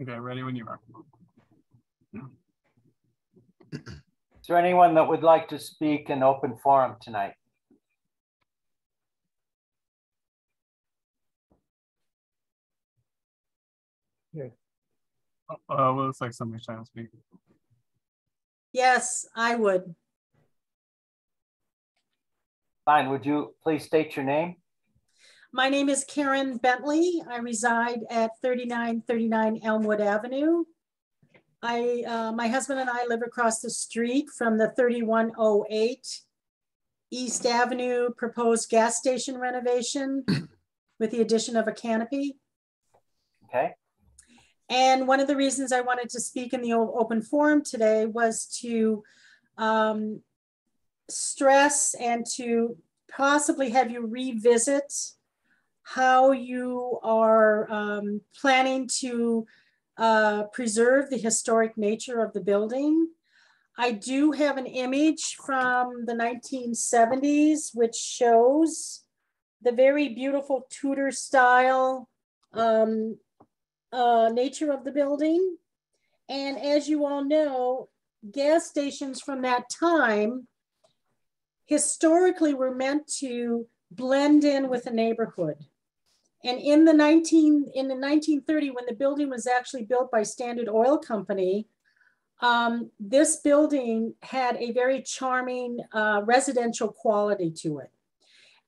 Okay, ready when you are. Is there anyone that would like to speak in open forum tonight? Well, it looks like somebody's trying to speak. Yes, I would. Fine, would you please state your name? My name is Karen Bentley. I reside at 3939 Elmwood Avenue. My husband and I live across the street from the 3108 East Avenue proposed gas station renovation with the addition of a canopy. Okay. And one of the reasons I wanted to speak in the open forum today was to stress and to possibly have you revisit how you are planning to preserve the historic nature of the building. I do have an image from the 1970s, which shows the very beautiful Tudor style nature of the building. And as you all know, gas stations from that time historically were meant to blend in with the neighborhood. And in the 1930, when the building was actually built by Standard Oil Company, this building had a very charming residential quality to it.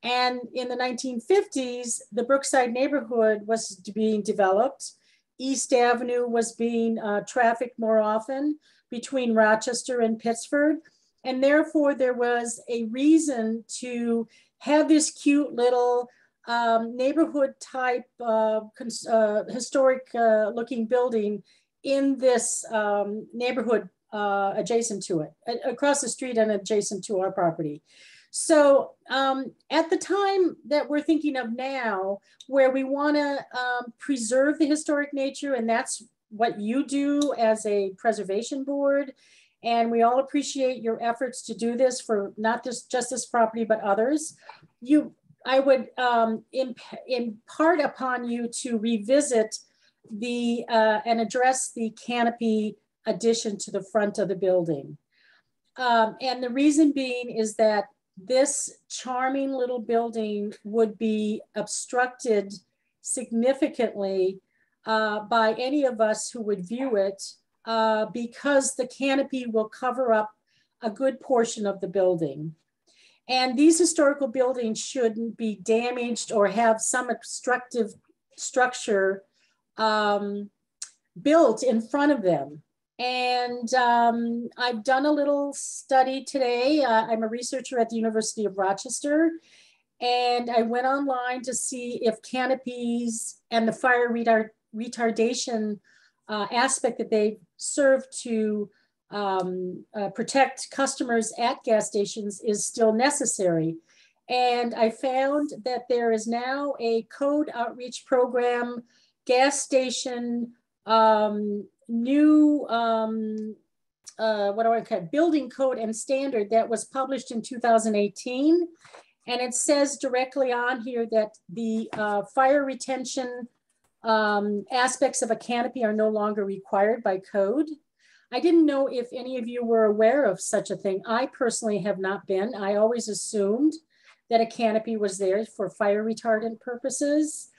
And in the 1950s, the Brookside neighborhood was being developed. East Avenue was being trafficked more often between Rochester and Pittsford. And therefore, there was a reason to have this cute little neighborhood type historic looking building in this neighborhood adjacent to it, across the street and adjacent to our property. So at the time that we're thinking of now, where we want to preserve the historic nature, and that's what you do as a preservation board, and we all appreciate your efforts to do this for not just this property, but others. I would impart upon you to revisit and address the canopy addition to the front of the building. And the reason being is that this charming little building would be obstructed significantly by any of us who would view it because the canopy will cover up a good portion of the building. And these historical buildings shouldn't be damaged or have some obstructive structure built in front of them. And I've done a little study today. I'm a researcher at the University of Rochester, and I went online to see if canopies and the fire retardation aspect that they serve to protect customers at gas stations is still necessary. And I found that there is now a code outreach program, gas station, new, building code and standard that was published in 2018. And it says directly on here that the fire retention aspects of a canopy are no longer required by code. I didn't know if any of you were aware of such a thing. I personally have not been. I always assumed that a canopy was there for fire retardant purposes.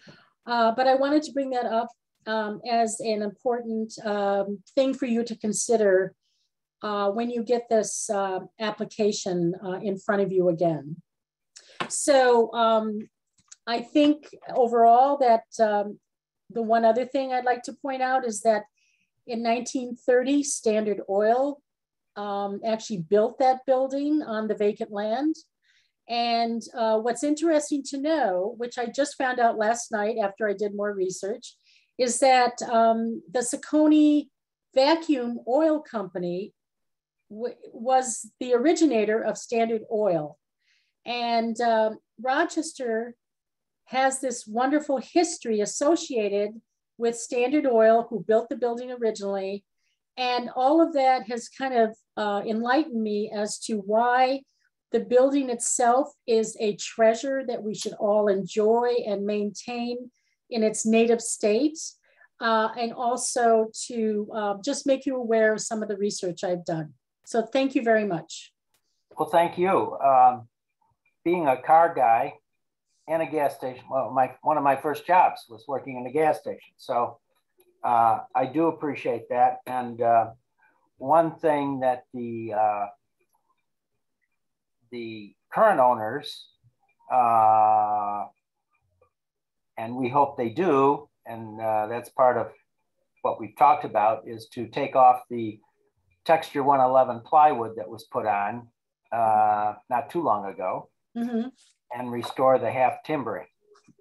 But I wanted to bring that up as an important thing for you to consider when you get this application in front of you again. So I think overall that the one other thing I'd like to point out is that in 1930, Standard Oil actually built that building on the vacant land. And what's interesting to know, which I just found out last night after I did more research, is that the Saccone Vacuum Oil Company was the originator of Standard Oil. And Rochester has this wonderful history associated with Standard Oil, who built the building originally. And all of that has kind of enlightened me as to why the building itself is a treasure that we should all enjoy and maintain in its native state. and also to just make you aware of some of the research I've done. So thank you very much. Well, thank you. Being a car guy and a gas station, well, one of my first jobs was working in a gas station. So I do appreciate that. And one thing that the current owners, and we hope they do, and that's part of what we've talked about, is to take off the Texture 111 plywood that was put on not too long ago, and restore the half timbering.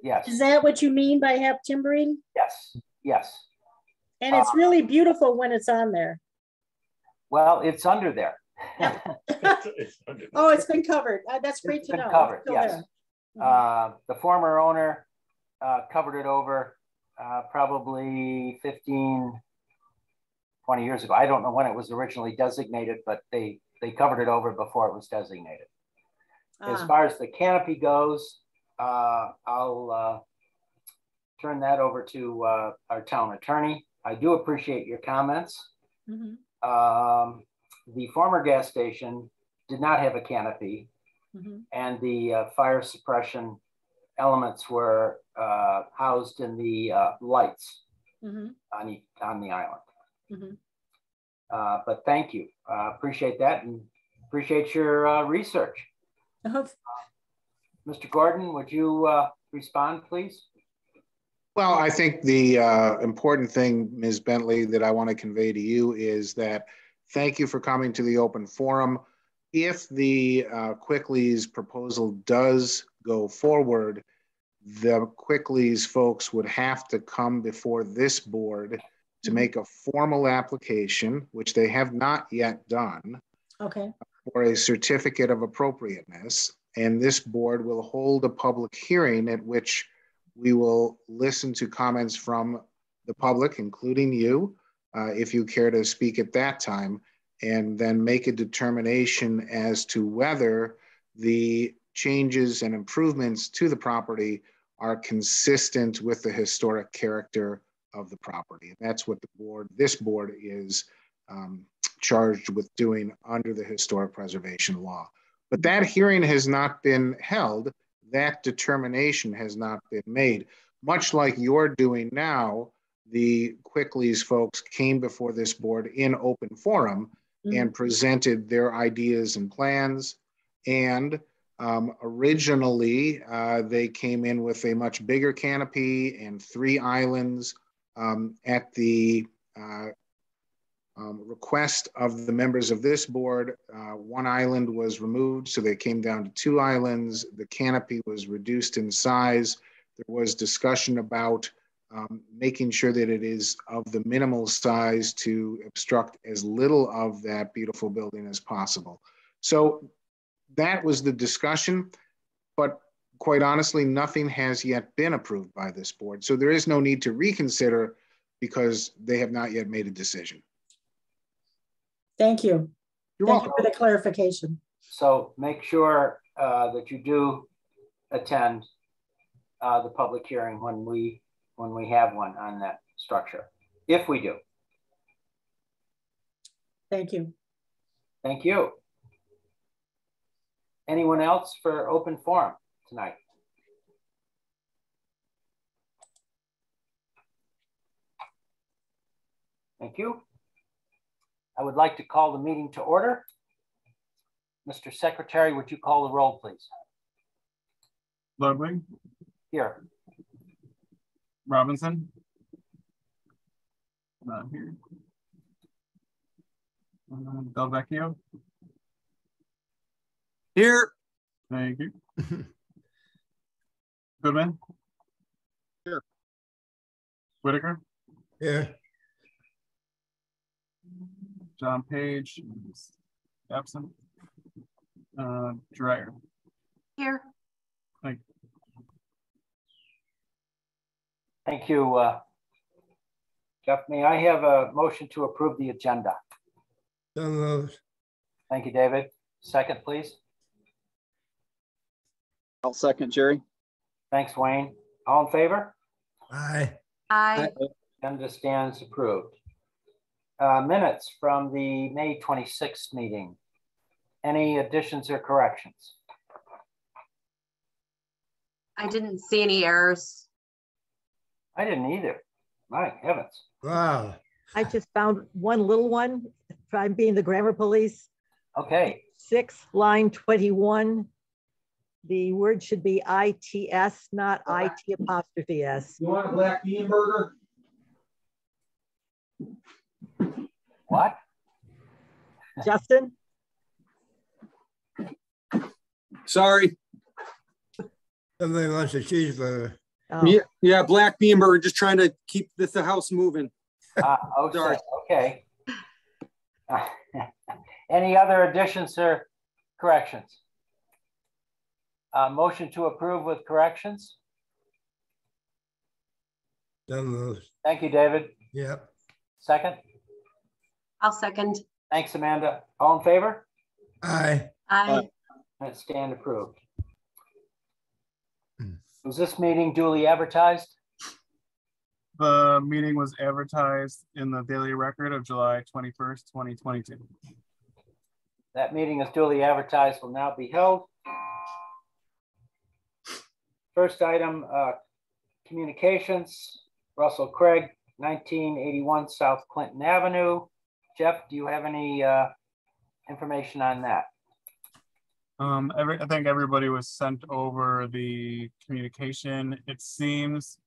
Yes. Is that what you mean by half timbering? Yes, yes. And it's really beautiful when it's on there. Well, it's under there. Oh, it's been covered. That's great to know. Covered, yes. The former owner covered it over probably 15, 20 years ago. I don't know when it was originally designated, but they covered it over before it was designated. As far as the canopy goes, I'll turn that over to our town attorney. I do appreciate your comments. The former gas station did not have a canopy, and the fire suppression elements were housed in the lights on the island. But thank you. Appreciate that, and appreciate your research. Mr. Gordon, would you respond, please? Well, I think the important thing, Ms. Bentley, that I want to convey to you is that thank you for coming to the open forum. If the Quickly's proposal does go forward, the Quickly's folks would have to come before this board to make a formal application, which they have not yet done, for a certificate of appropriateness. And this board will hold a public hearing at which we will listen to comments from the public, including you, if you care to speak at that time, and then make a determination as to whether the changes and improvements to the property are consistent with the historic character of the property. And that's what this board is charged with doing under the historic preservation law. But that hearing has not been held. That determination has not been made. Much like you're doing now, the Quickly's folks came before this board in open forum and presented their ideas and plans. And originally, they came in with a much bigger canopy and 3 islands. At the request of the members of this board, 1 island was removed, so they came down to 2 islands. The canopy was reduced in size. There was discussion about making sure that it is of the minimal size to obstruct as little of that beautiful building as possible. So that was the discussion, but quite honestly, nothing has yet been approved by this board. So there is no need to reconsider because they have not yet made a decision. Thank you. You're Thank welcome. you for the clarification. So make sure that you do attend the public hearing when we have one on that structure, if we do. Thank you. Thank you. Anyone else for open forum tonight? Thank you. I would like to call the meeting to order. Mr. Secretary, would you call the roll, please? Ludwig, Here. Robinson, not here. Delvecchio, Here. thank you. Goodman, Here. Whitaker, Here. John Page, is absent. Dreyer. Here. Thank you. Thank you, Jeff. May I have a motion to approve the agenda? So moved. Thank you, David. Second, please. I'll second, Jerry. Thanks, Wayne. All in favor? Aye. Aye. Agenda stands approved. Minutes from the May 26th meeting. Any additions or corrections? I didn't see any errors. I didn't either. My heavens. Wow. I just found one little one. I'm being the grammar police. Okay, 6, line 21. The word should be ITS, not IT''S. You want a black bean burger? what? Justin? Sorry. Somebody wants a cheeseburger. Oh, Yeah, black bean burger, just trying to keep the house moving. Oh, Sorry. okay. Any other additions or corrections? Motion to approve with corrections. Some of those. Thank you, David. Yep. Second. I'll second. Thanks, Amanda. All in favor? Aye. Aye. That stand approved. Hmm. Was this meeting duly advertised? The meeting was advertised in the Daily Record of July 21st, 2022. That meeting is duly advertised, will now be held. First item, communications, Russell Craig, 1981 South Clinton Avenue. Jeff, do you have any information on that? I think everybody was sent over the communication. It seems,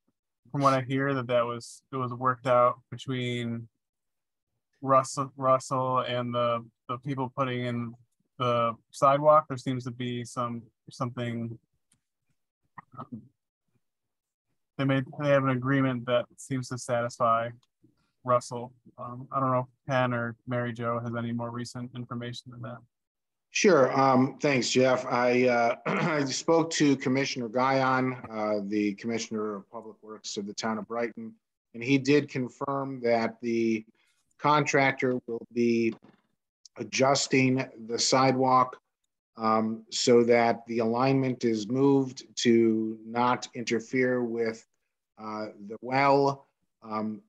from what I hear, that it was worked out between Russell and the people putting in the sidewalk. There seems to be something. They have an agreement that seems to satisfy Russell. I don't know if Ken or Mary Jo has any more recent information than that. Sure. Thanks, Jeff. I I spoke to Commissioner Guyon, the Commissioner of Public Works of the town of Brighton, and he did confirm that the contractor will be adjusting the sidewalk so that the alignment is moved to not interfere with the well.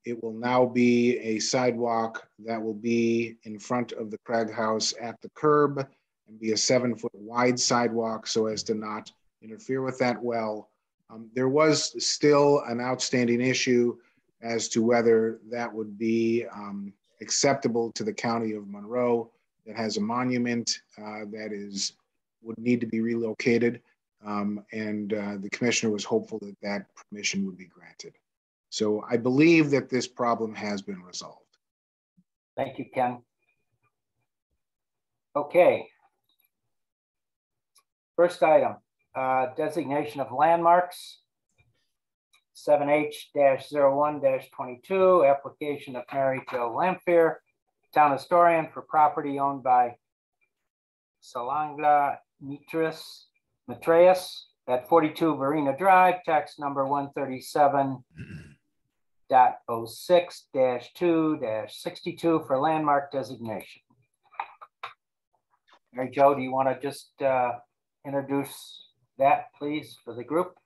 It will now be a sidewalk that will be in front of the Craig House at the curb and be a 7-foot wide sidewalk so as to not interfere with that well. There was still an outstanding issue as to whether that would be acceptable to the county of Monroe that has a monument that would need to be relocated. The commissioner was hopeful that that permission would be granted. So I believe that this problem has been resolved. Thank you, Ken. Okay. First item, designation of landmarks. 7H-01-22, application of Mary Jo Lamphere, town historian, for property owned by Salangla Matreus at 42 Verena Drive, tax number 137.06-2-62 for landmark designation. Mary Jo, do you want to just introduce that, please, for the group?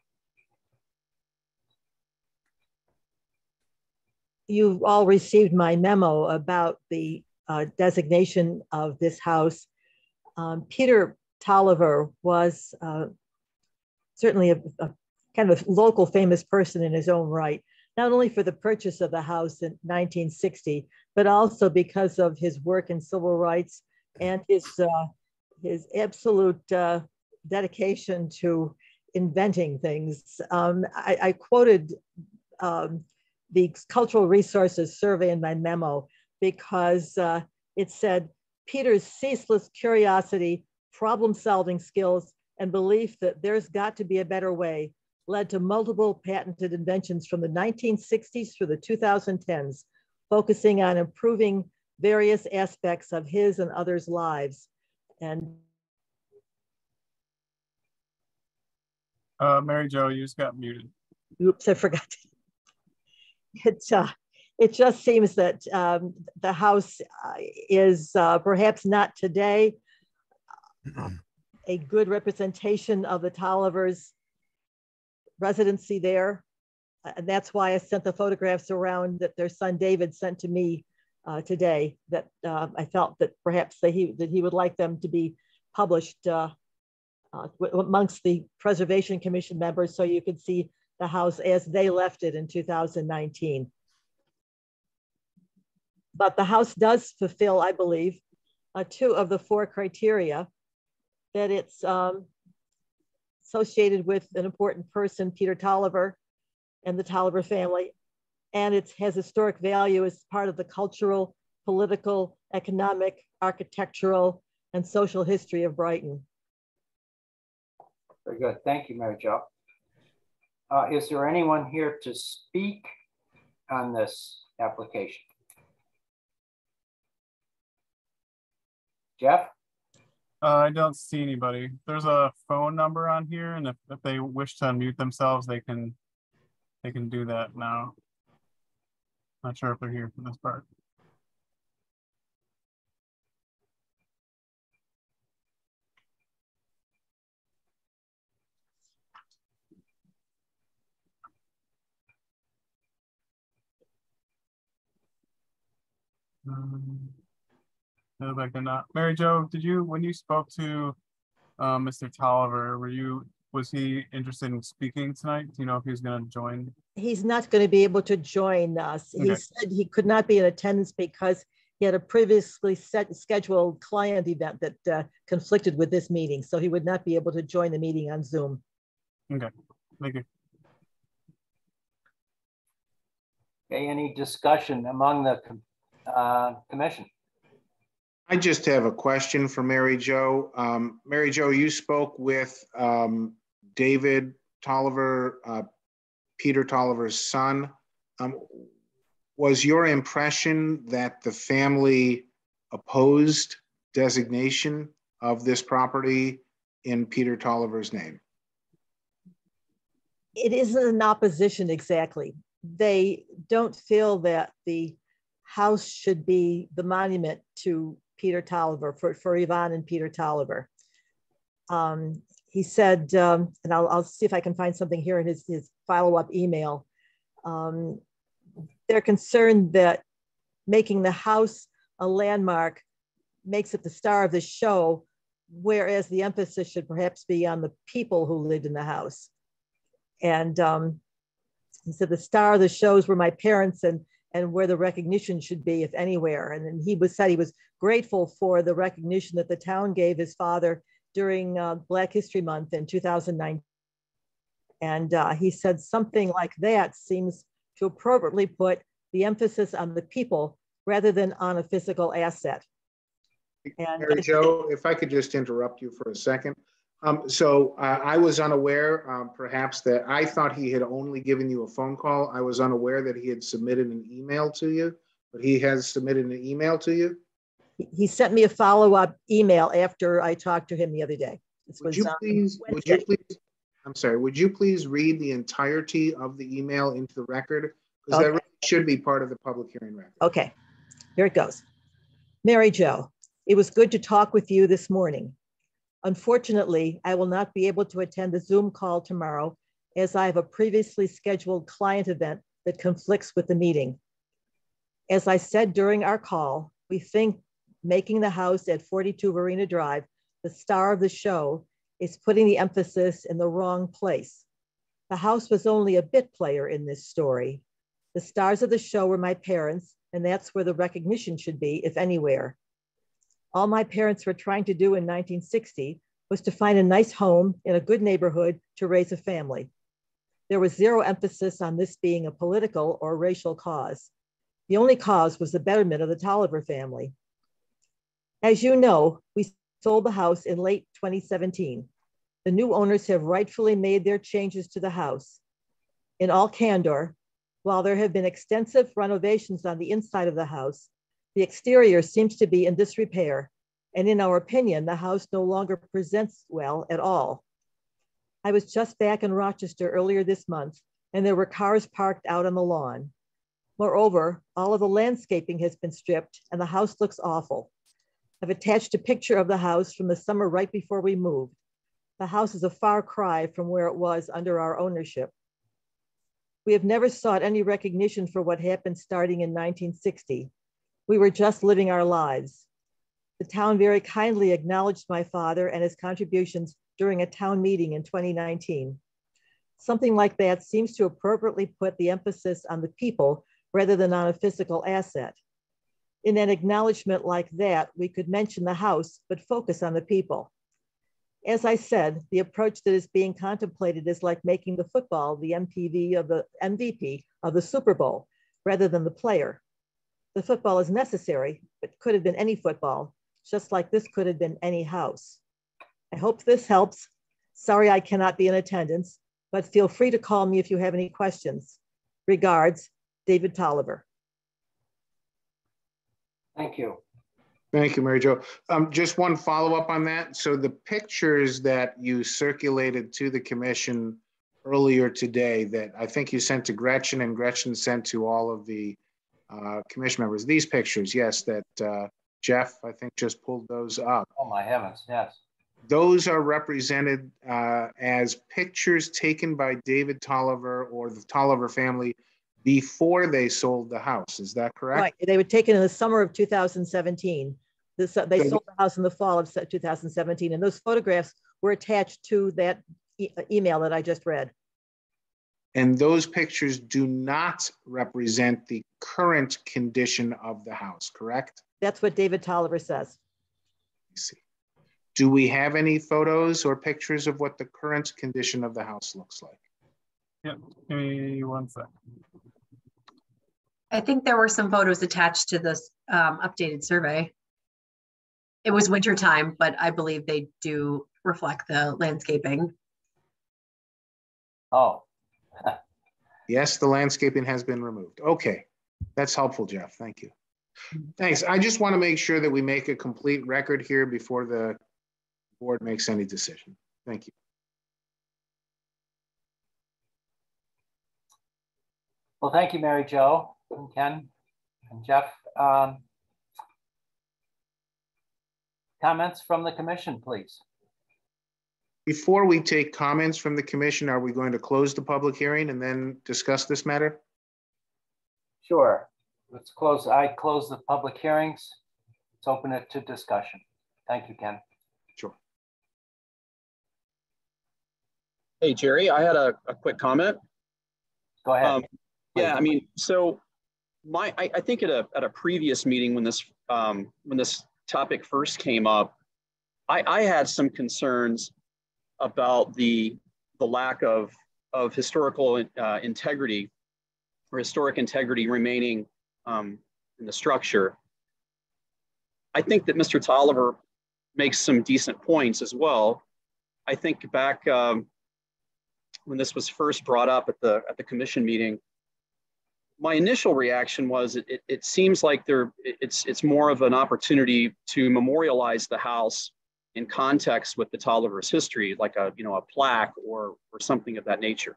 you all received my memo about the designation of this house. Peter Tolliver was certainly a kind of local famous person in his own right, not only for the purchase of the house in 1960, but also because of his work in civil rights and his absolute dedication to inventing things. I quoted the Cultural Resources Survey in my memo because it said, Peter's ceaseless curiosity, problem-solving skills, and belief that there's got to be a better way led to multiple patented inventions from the 1960s through the 2010s, focusing on improving various aspects of his and others' lives. And Mary Jo, you just got muted. oops, I forgot. It just seems that the house is perhaps not today a good representation of the Tollivers' residency there. And that's why I sent the photographs around that their son David sent to me today, that I felt that perhaps that he would like them to be published amongst the Preservation Commission members, so you could see the house as they left it in 2019. But the house does fulfill, I believe, 2 of the 4 criteria, that it's associated with an important person, Peter Tolliver, and the Tolliver family, and it has historic value as part of the cultural, political, economic, architectural, and social history of Brighton. Very good. Thank you, Mary Jo. Is there anyone here to speak on this application? Jeff? I don't see anybody. There's a phone number on here, and if they wish to unmute themselves, they can do that now. Not sure if they're here for this part. No, I cannot. Mary Jo, did you, when you spoke to Mr. Tolliver, was he interested in speaking tonight? Do you know if he was going to join? He's not going to be able to join us. Okay. He said he could not be in attendance because he had a previously scheduled client event that conflicted with this meeting. So he would not be able to join the meeting on Zoom. Okay, thank you. Okay, any discussion among the commission? I just have a question for Mary Jo. Mary Jo, you spoke with David Tolliver, Peter Tolliver's son. Was your impression that the family opposed designation of this property in Peter Tolliver's name? It isn't an opposition exactly. They don't feel that the house should be the monument to Peter Tolliver, for Yvonne and Peter Tolliver. He said, and I'll see if I can find something here in his follow-up email. They're concerned that making the house a landmark makes it the star of the show, whereas the emphasis should perhaps be on the people who lived in the house. And he said the star of the shows were my parents, and where the recognition should be, if anywhere. And then he said he was grateful for the recognition that the town gave his father during Black History Month in 2009. And he said something like that seems to appropriately put the emphasis on the people rather than on a physical asset. And Mary Jo, if I could just interrupt you for a second. I was unaware, perhaps, that I thought he had only given you a phone call. I was unaware that he had submitted an email to you, but he has submitted an email to you? He sent me a follow-up email after I talked to him the other day. Would you please, I'm sorry, would you please read the entirety of the email into the record? Because that really should be part of the public hearing record. Okay, here it goes. Mary Jo, it was good to talk with you this morning. Unfortunately, I will not be able to attend the Zoom call tomorrow as I have a previously scheduled client event that conflicts with the meeting. As I said during our call, we think making the house at 42 Verena Drive the star of the show is putting the emphasis in the wrong place. The house was only a bit player in this story. The stars of the show were my parents, and that's where the recognition should be, if anywhere. All my parents were trying to do in 1960 was to find a nice home in a good neighborhood to raise a family. There was zero emphasis on this being a political or racial cause. The only cause was the betterment of the Tolliver family. As you know, we sold the house in late 2017. The new owners have rightfully made their changes to the house. In all candor, while there have been extensive renovations on the inside of the house, the exterior seems to be in disrepair, and in our opinion, the house no longer presents well at all. I was just back in Rochester earlier this month, and there were cars parked out on the lawn. Moreover, all of the landscaping has been stripped, and the house looks awful. I've attached a picture of the house from the summer right before we moved. The house is a far cry from where it was under our ownership. We have never sought any recognition for what happened starting in 1960. We were just living our lives. The town very kindly acknowledged my father and his contributions during a town meeting in 2019. Something like that seems to appropriately put the emphasis on the people rather than on a physical asset. In an acknowledgement like that, we could mention the house, but focus on the people. As I said, the approach that is being contemplated is like making the football the MVP of the Super Bowl, rather than the player. The football is necessary, but could have been any football, just like this could have been any house. I hope this helps. Sorry I cannot be in attendance, but feel free to call me if you have any questions. Regards, David Tolliver. Thank you. Thank you, Mary Jo. Just one follow-up on that. So the pictures that you circulated to the commission earlier today that I think you sent to Gretchen and Gretchen sent to all of the commission members, these pictures, yes, that Jeff, I think, just pulled those up. Oh my heavens, yes. Those are represented as pictures taken by David Tolliver or the Tolliver family before they sold the house. Is that correct? Right. They were taken in the summer of 2017. They sold the house in the fall of 2017, and those photographs were attached to that email that I just read. And those pictures do not represent the current condition of the house, correct? That's what David Tolliver says. I see. Do we have any photos or pictures of what the current condition of the house looks like? Yeah, give me 1 second. I think there were some photos attached to this updated survey. It was winter time, but I believe they do reflect the landscaping. Oh. Yes, the landscaping has been removed. Okay, that's helpful, Jeff. Thank you. Thanks. I just want to make sure that we make a complete record here before the board makes any decision. Thank you. Well, thank you, Mary Jo and Ken and Jeff. Comments from the commission, please. Before we take comments from the commission, are we going to close the public hearing and then discuss this matter? Sure. Let's close. I close the public hearings. Let's open it to discussion. Thank you, Ken. Sure. Hey, Jerry, I had a quick comment. Go ahead. Yeah, I mean, so I think at a previous meeting when this topic first came up, I had some concerns about the lack of historical integrity or historic integrity remaining in the structure. I think that Mr. Tolliver makes some decent points as well. I think back when this was first brought up at the commission meeting, my initial reaction was it seems like it's more of an opportunity to memorialize the house in context with the Tolliver's history, like a plaque or something of that nature.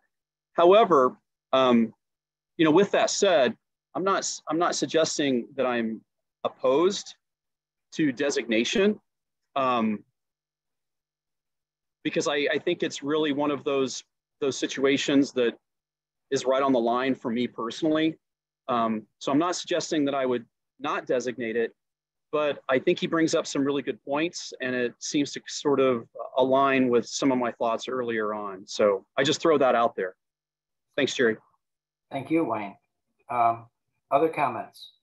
However, with that said, I'm not suggesting that I'm opposed to designation, because I think it's really one of those situations that is right on the line for me personally. So I'm not suggesting that I would not designate it, but I think he brings up some really good points, and it seems to sort of align with some of my thoughts earlier on. So I just throw that out there. Thanks, Jerry. Thank you, Wayne. Other comments?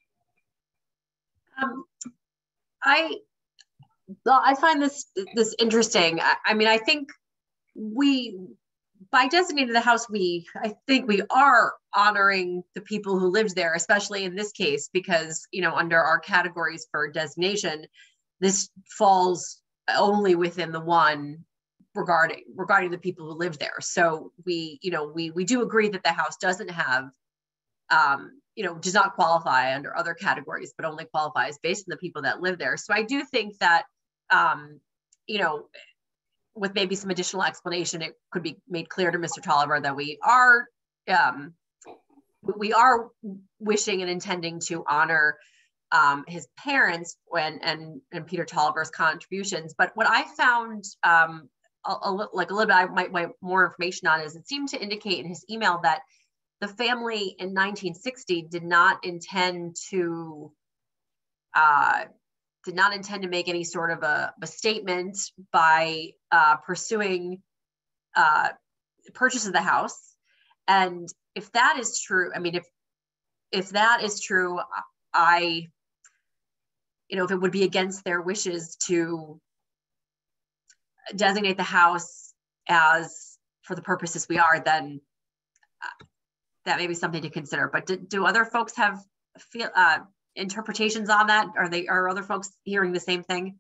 I find this interesting. I mean, I think by designating the house, I think we are honoring the people who lived there, especially in this case, because, under our categories for designation, this falls only within the one regarding the people who lived there. So we do agree that the house doesn't have, does not qualify under other categories, but only qualifies based on the people that live there. So I do think that, with maybe some additional explanation, it could be made clear to Mr. Tolliver that we are wishing and intending to honor his parents and Peter Tolliver's contributions. But what I found a little bit I might want more information on is it seemed to indicate in his email that the family in 1960 did not intend to make any sort of a statement by pursuing purchase of the house. And if that is true, I mean, if that is true, if it would be against their wishes to designate the house as for the purposes we are, then that may be something to consider. But do other folks have interpretations on that? Are other folks hearing the same thing?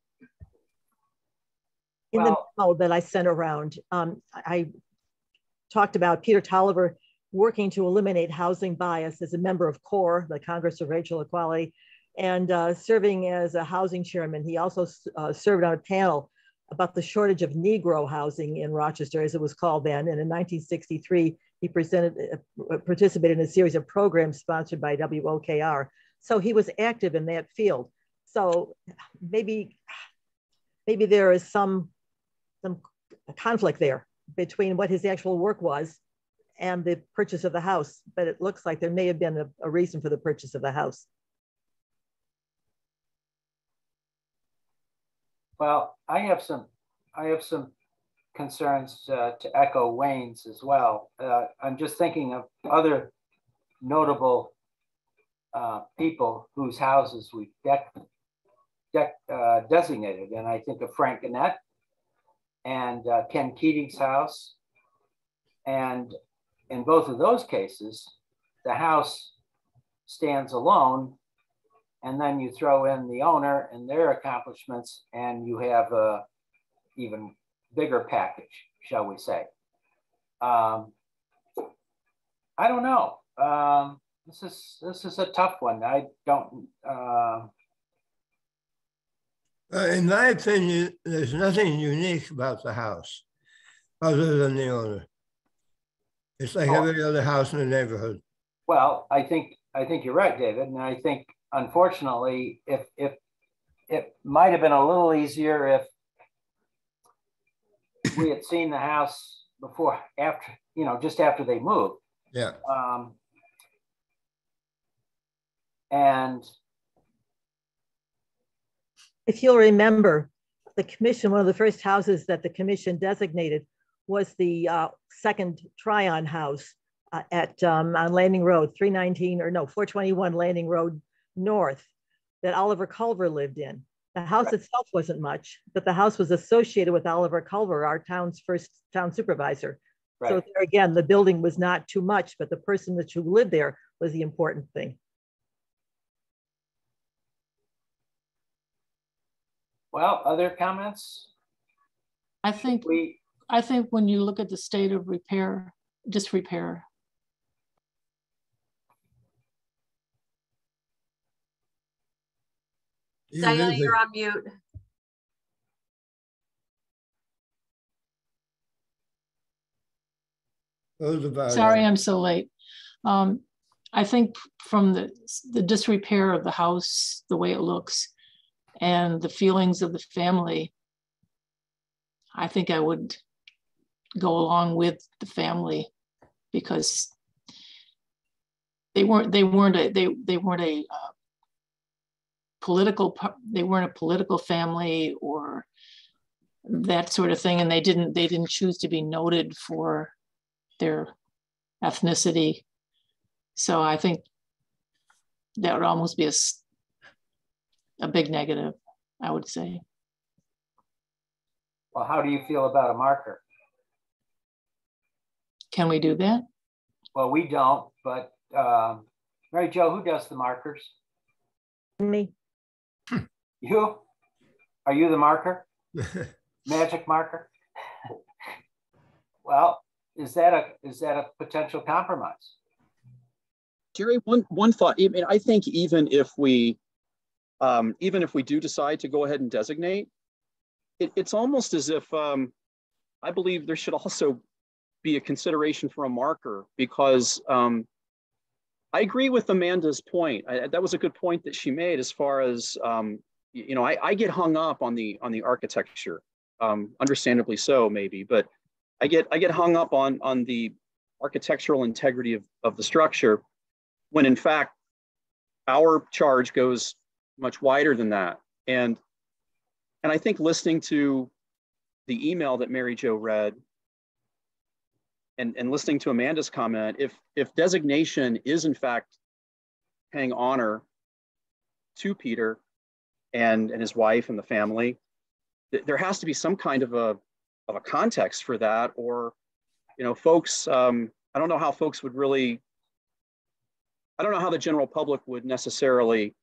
In the memo that I sent around, I talked about Peter Tolliver working to eliminate housing bias as a member of CORE, the Congress of Racial Equality, and serving as a housing chairman. He also served on a panel about the shortage of Negro housing in Rochester, as it was called then. And in 1963, he participated in a series of programs sponsored by WOKR. So he was active in that field. So maybe there is some conflict there between what his actual work was and the purchase of the house. But it looks like there may have been a reason for the purchase of the house. Well, I have some concerns to echo Wayne's as well. I'm just thinking of other notable people whose houses we designated, and I think of Frank Gannett and Ken Keating's house. And in both of those cases, the house stands alone, and then you throw in the owner and their accomplishments, and you have a even bigger package, shall we say. I don't know. This is a tough one. I don't. In my opinion, there's nothing unique about the house other than the owner. It's like every other house in the neighborhood. Well, I think you're right, David, and I think unfortunately, if it might have been a little easier if we had seen the house before, after, just after they moved. Yeah. And if you'll remember, the commission, one of the first houses that the commission designated was the second Tryon house on Landing Road, 421 Landing Road North, that Oliver Culver lived in. The house itself wasn't much, but the house was associated with Oliver Culver, our town's first town supervisor. Right. So there again, the building was not too much, but the person that who lived there was the important thing. Well, other comments? I think when you look at the state of disrepair. Diana, you're on mute. Sorry, I'm so late. I think from the disrepair of the house, the way it looks, and the feelings of the family, I think I would go along with the family, because they weren't a political family or that sort of thing, and they didn't choose to be noted for their ethnicity. So I think that would almost be a big negative, I would say. Well, how do you feel about a marker? Can we do that? Well, we don't, but Mary Jo, who does the markers? Me. You? Are you the marker? Magic marker? Well, is that a potential compromise? Jerry, one thought. I mean, I think even if we do decide to go ahead and designate, it's almost as if I believe there should also be a consideration for a marker, because I agree with Amanda's point. That was a good point that she made, as far as I get hung up on the architecture, understandably so, maybe, but I get hung up on the architectural integrity of the structure, when in fact, our charge goes much wider than that. And I think listening to the email that Mary Jo read and listening to Amanda's comment, if designation is in fact paying honor to Peter and his wife and the family, there has to be some kind of a context for that, or, you know, folks, I don't know how folks would really, I don't know how the general public would necessarily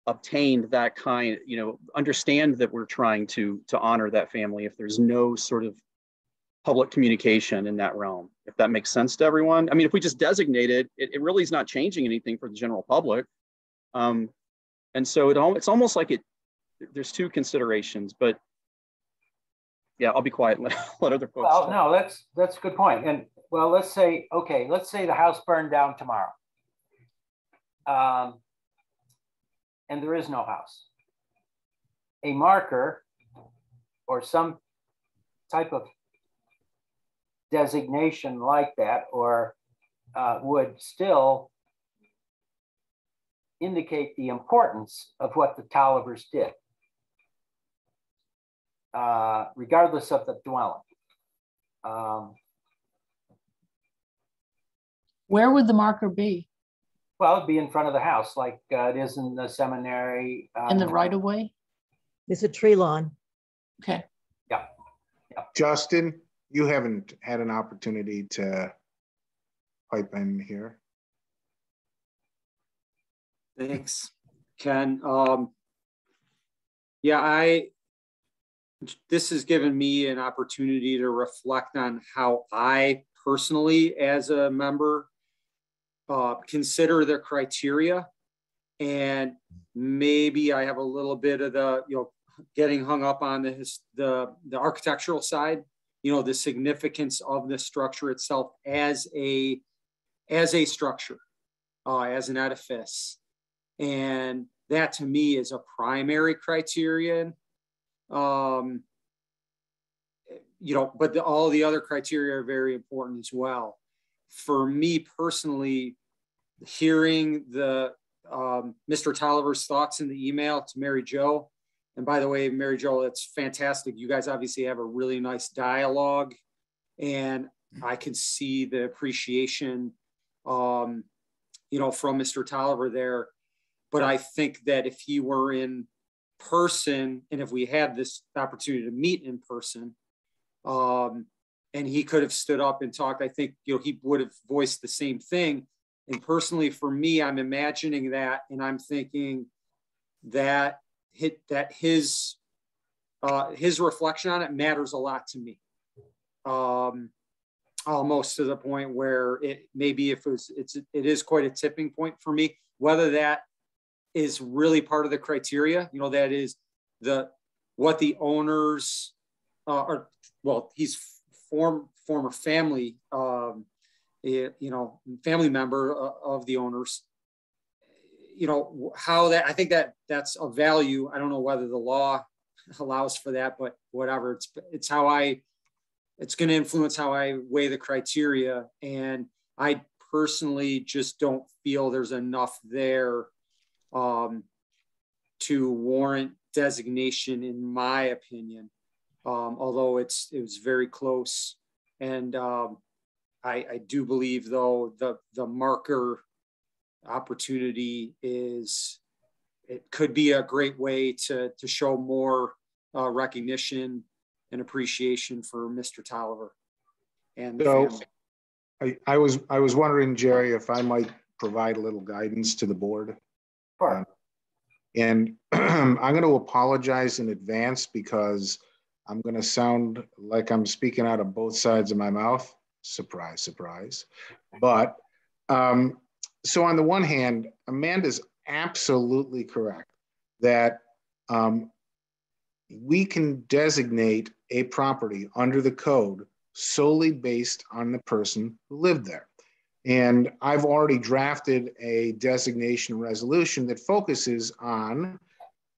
obtain that kind, you know, understand that we're trying to honor that family if there's no sort of public communication in that realm, if that makes sense to everyone. I mean, if we just designate it, it really is not changing anything for the general public. And so it's almost like there's two considerations, but yeah, I'll be quiet and let other folks. Well, no, that's a good point. And well, let's say the house burned down tomorrow. And there is no house. A marker or some type of designation like that, or would still indicate the importance of what the Tollivers did, regardless of the dwelling. Where would the marker be? Well, it'd be in front of the house, like it is in the seminary. In the right of way? It's a tree lawn. Okay. Yeah. Justin, you haven't had an opportunity to pipe in here. Thanks, Ken. Yeah, this has given me an opportunity to reflect on how I personally, as a member, consider the criteria, and maybe I have a little bit of the, you know, getting hung up on the architectural side, you know, the significance of the structure itself as a structure, as an edifice. And that to me is a primary criterion. You know, but all the other criteria are very important as well. For me personally, hearing the Mr. Tolliver's thoughts in the email to Mary Jo, and by the way, Mary Jo, it's fantastic. You guys obviously have a really nice dialogue, and I can see the appreciation, you know, from Mr. Tolliver there. But I think that if he were in person, and if we had this opportunity to meet in person, and he could have stood up and talked, I think, you know, he would have voiced the same thing. And personally, for me, I'm imagining that, and I'm thinking that his reflection on it matters a lot to me. Almost to the point where it maybe it is quite a tipping point for me, whether that is really part of the criteria, you know, that is what the owners are, well, he's former family, you know, family member of the owners, you know, how that, I think that's a value. I don't know whether the law allows for that, but whatever, it's how it's going to influence how I weigh the criteria. And I personally just don't feel there's enough there to warrant designation, in my opinion. Although it was very close. And I do believe, though, the marker opportunity it could be a great way to show more recognition and appreciation for Mr. Tolliver and the family. I was wondering, Jerry, if I might provide a little guidance to the board. Sure. And I'm going to apologize in advance because I'm going to sound like I'm speaking out of both sides of my mouth. Surprise, surprise. But so on the one hand, Amanda's absolutely correct that we can designate a property under the code solely based on the person who lived there. And I've already drafted a designation resolution that focuses on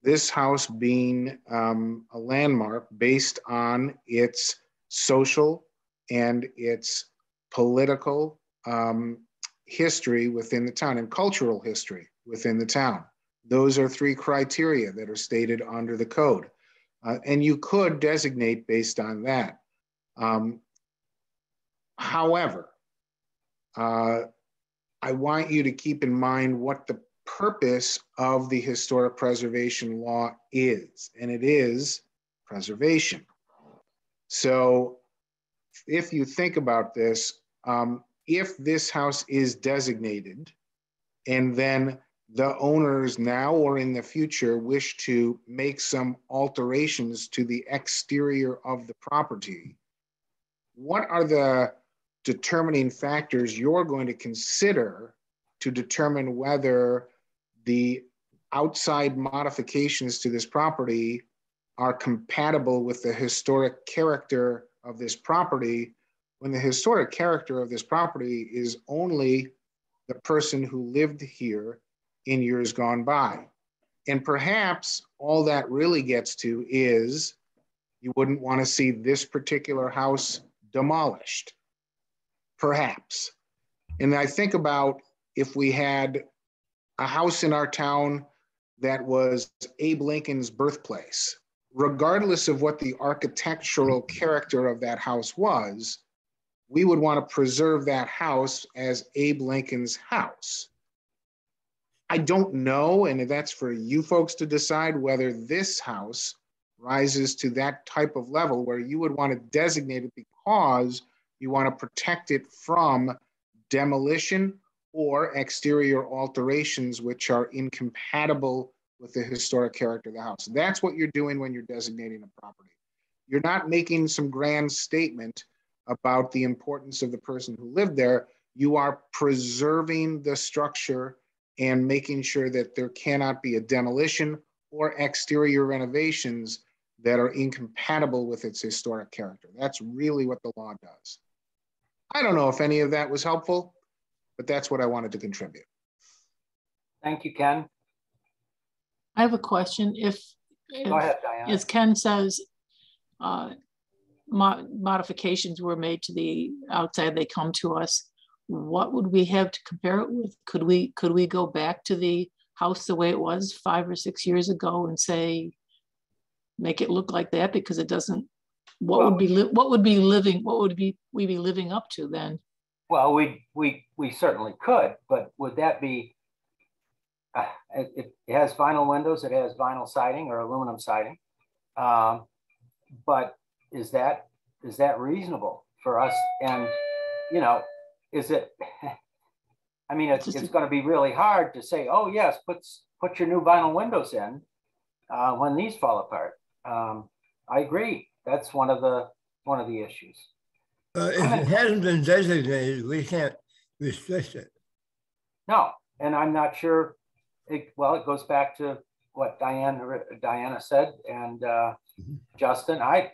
this house being a landmark based on its social and its political history within the town and cultural history within the town. Those are 3 criteria that are stated under the code. And you could designate based on that. However, I want you to keep in mind what the purpose of the historic preservation law is, and it is preservation. So if you think about this, if this house is designated and then the owners now or in the future wish to make some alterations to the exterior of the property, what are the determining factors you're going to consider to determine whether the outside modifications to this property are compatible with the historic character of this property, when the historic character of this property is only the person who lived here in years gone by? And perhaps all that really gets to is you wouldn't want to see this particular house demolished, perhaps. And I think about if we had a house in our town that was Abe Lincoln's birthplace, regardless of what the architectural character of that house was, we would want to preserve that house as Abe Lincoln's house. I don't know, and that's for you folks to decide, whether this house rises to that type of level where you would want to designate it because you want to protect it from demolition or exterior alterations which are incompatible with the historic character of the house. That's what you're doing when you're designating a property. You're not making some grand statement about the importance of the person who lived there. You are preserving the structure and making sure that there cannot be a demolition or exterior renovations that are incompatible with its historic character. That's really what the law does. I don't know if any of that was helpful, but that's what I wanted to contribute. Thank you, Ken. I have a question. If Go ahead, Diana. as Ken says, modifications were made to the outside, they come to us, what would we have to compare it with? Could we go back to the house the way it was 5 or 6 years ago and say, make it look like that? Because it doesn't. What would we be living up to then? Well, we certainly could, but would that be? It has vinyl windows. It has vinyl siding or aluminum siding, but is that reasonable for us? And you know, is it? I mean, it's going to be really hard to say, oh yes, put your new vinyl windows in when these fall apart. I agree. That's one of the issues. If it hasn't been designated, we can't restrict it. No, and I'm not sure. It goes back to what Diana said, and Justin. I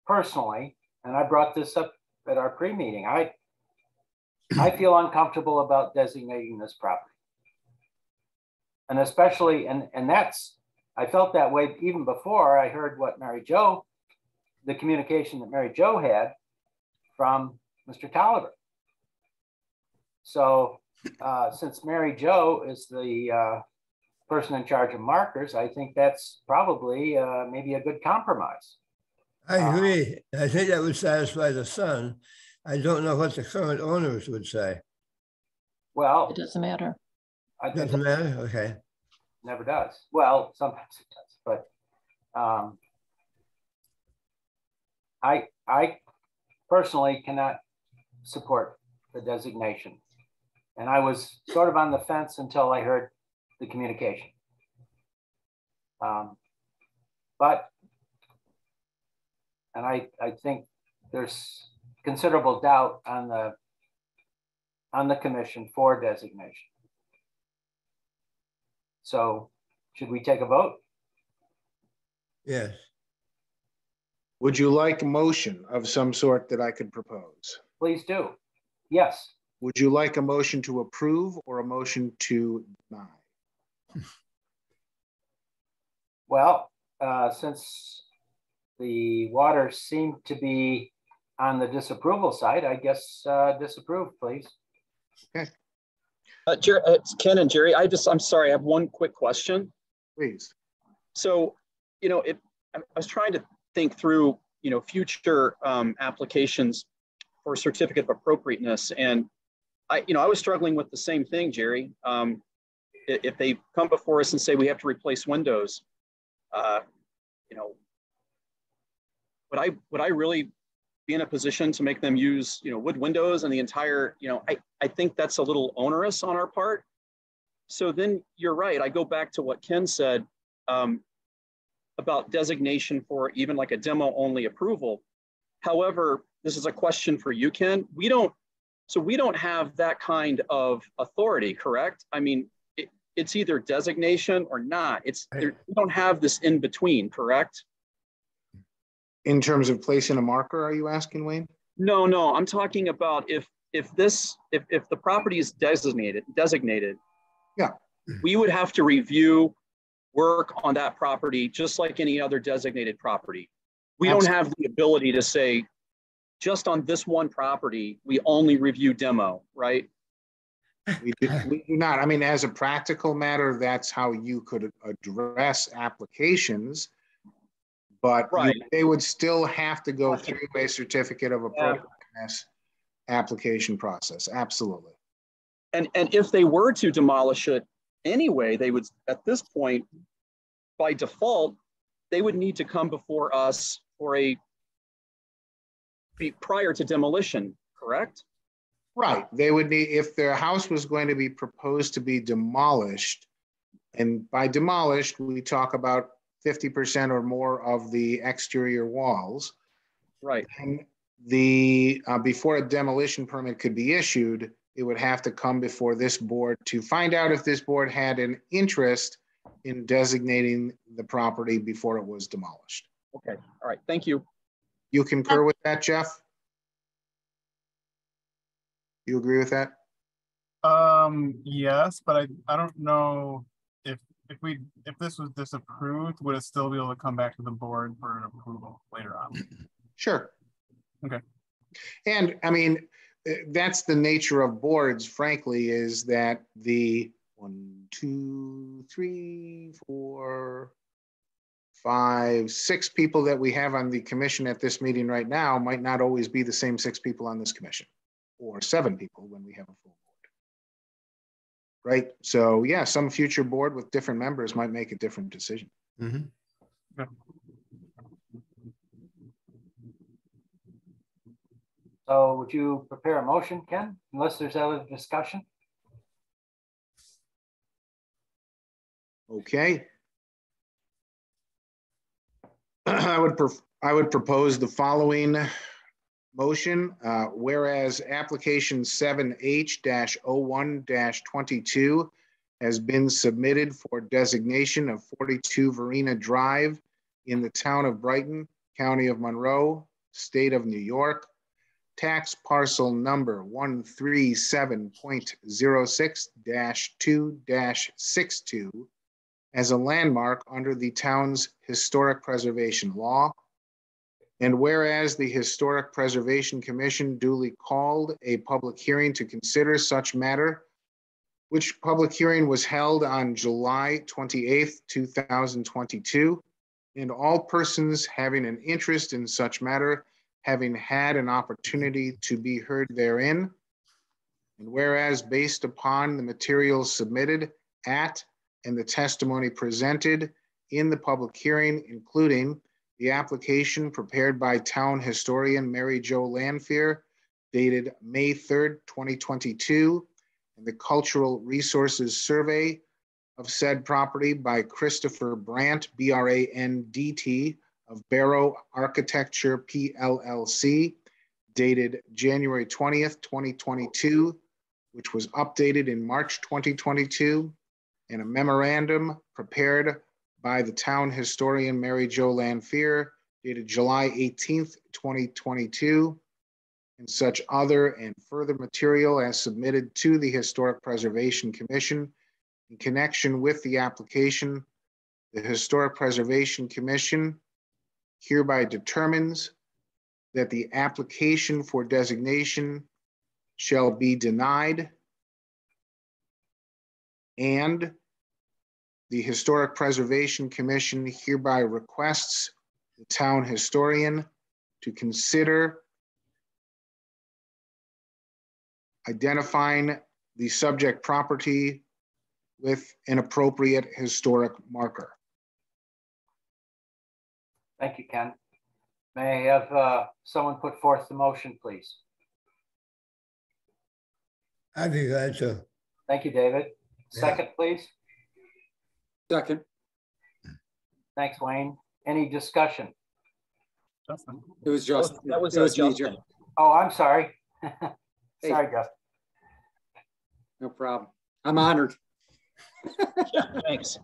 personally, and I brought this up at our pre-meeting, I feel uncomfortable about designating this property, and especially, and that's, I felt that way even before I heard what the communication that Mary Jo had from Mr. Tolliver. So since Mary Jo is the person in charge of markers, I think that's probably maybe a good compromise. I agree. I think that would satisfy the son. I don't know what the current owners would say. Well, it doesn't matter. It doesn't matter? Okay. Never does. Well, sometimes it does, but I personally cannot support the designation. And I was sort of on the fence until I heard the communication. And I think there's considerable doubt on the commission for designation. So should we take a vote? Yes. Would you like a motion of some sort that I could propose? Please do. Yes. Would you like a motion to approve or a motion to deny? Well, since the waters seem to be on the disapproval side, I guess disapprove, please. Okay, It's Ken and Jerry. I'm sorry, I have one quick question. please. So, I was trying to think through, future applications for certificate of appropriateness. And I was struggling with the same thing, Jerry. If they come before us and say we have to replace windows, would I really be in a position to make them use, wood windows and the entire, I think that's a little onerous on our part. So then you're right. I go back to what Ken said about designation for even like a demo only approval. However, this is a question for you, Ken. We don't have that kind of authority, correct? I mean, it's either designation or not. We don't have this in between, correct? In terms of placing a marker, are you asking, Wayne? No, I'm talking about if the property is designated, yeah, we would have to review work on that property just like any other designated property. We don't have the ability to say, just on this one property, we only review demo, right? We do not. I mean, as a practical matter, that's how you could address applications, but right. They would still have to go through a certificate of appropriateness application process. Absolutely. And if they were to demolish it anyway, they would, at this point, by default, they would need to come before us for prior to demolition, correct? Right. They would need, if their house was going to be proposed to be demolished, and by demolished, we talk about 50% or more of the exterior walls. Right. And before a demolition permit could be issued, it would have to come before this board to find out if this board had an interest in designating the property before it was demolished. Okay. All right. Thank you. You concur with that, Jeff? You agree with that? Yes, but I don't know if this was disapproved, would it still be able to come back to the board for an approval later on? Sure. Okay. And I mean, that's the nature of boards, frankly, is that the 1, 2, 3, 4, 5, 6 people that we have on the commission at this meeting right now might not always be the same 6 people on this commission, or 7 people when we have a full board. Right? So yeah, some future board with different members might make a different decision. Mm-hmm. Yeah. So would you prepare a motion, Ken, unless there's other discussion? Okay. I would propose the following motion. Whereas application 7H-01-22 has been submitted for designation of 42 Verena Drive in the town of Brighton, county of Monroe, state of New York, tax parcel number 137.06-2-62 as a landmark under the town's historic preservation law. And whereas the Historic Preservation Commission duly called a public hearing to consider such matter, which public hearing was held on July 28th, 2022, and all persons having an interest in such matter having had an opportunity to be heard therein. And whereas based upon the materials submitted at and the testimony presented in the public hearing, including the application prepared by town historian Mary Jo Lanfear, dated May 3rd, 2022, and the cultural resources survey of said property by Christopher Brandt, B-R-A-N-D-T, of Barrow Architecture PLLC, dated January 20th, 2022, which was updated in March 2022, and a memorandum prepared by the town historian Mary Jo Lanfear, dated July 18th, 2022, and such other and further material as submitted to the Historic Preservation Commission in connection with the application. The Historic Preservation Commission hereby determines that the application for designation shall be denied, and the Historic Preservation Commission hereby requests the town historian to consider identifying the subject property with an appropriate historic marker. Thank you, Ken. May I have someone put forth the motion, please? I'd be glad to. Thank you, David. Yeah. Second, please. Second. Thanks, Wayne. Any discussion? Justin. It was Justin. That was It me, Justin. Jeff. Oh, I'm sorry. Sorry, Justin. No problem. I'm honored. Thanks.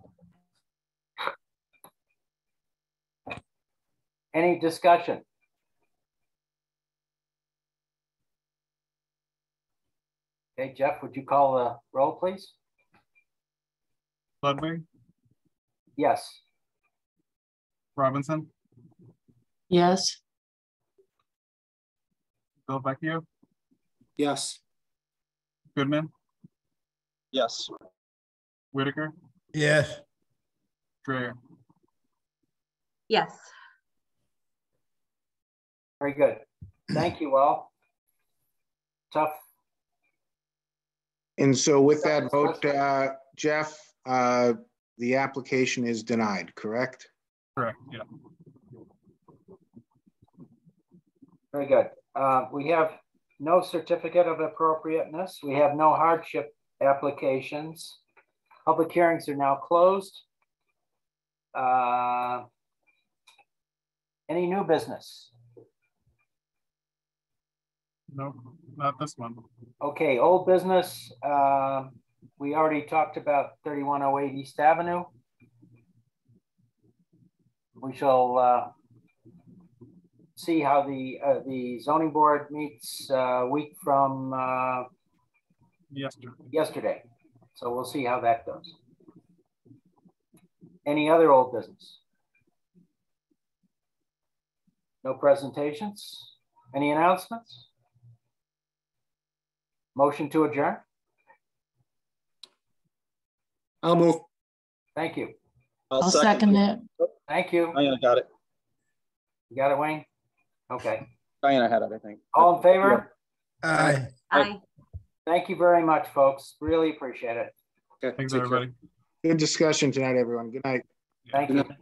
Any discussion? Okay, Jeff, would you call the roll, please? Ludwig, Yes. Robinson, Yes. Bill Vecchio, Yes. Goodman, Yes. Whitaker, Yes. Dreyer. Yes. Very good. Thank you all. Tough. And so with that vote, Jeff, the application is denied, correct? Correct, yeah. Very good. We have no certificate of appropriateness. We have no hardship applications. Public hearings are now closed. Any new business? No, not this one. Okay, old business. We already talked about 3108 East Avenue. We shall see how the zoning board meets a week from yesterday. So we'll see how that goes. Any other old business? No presentations? Any announcements? Motion to adjourn? I'll move. Thank you. I'll second it. Thank you. Diana got it. You got it, Wayne? Okay. Diana had it, I think. All in favor? Aye. Aye. Thank you very much, folks. Really appreciate it. Okay. Thanks, take care. everybody. Good discussion tonight, everyone. Good night. Thank Good you. night.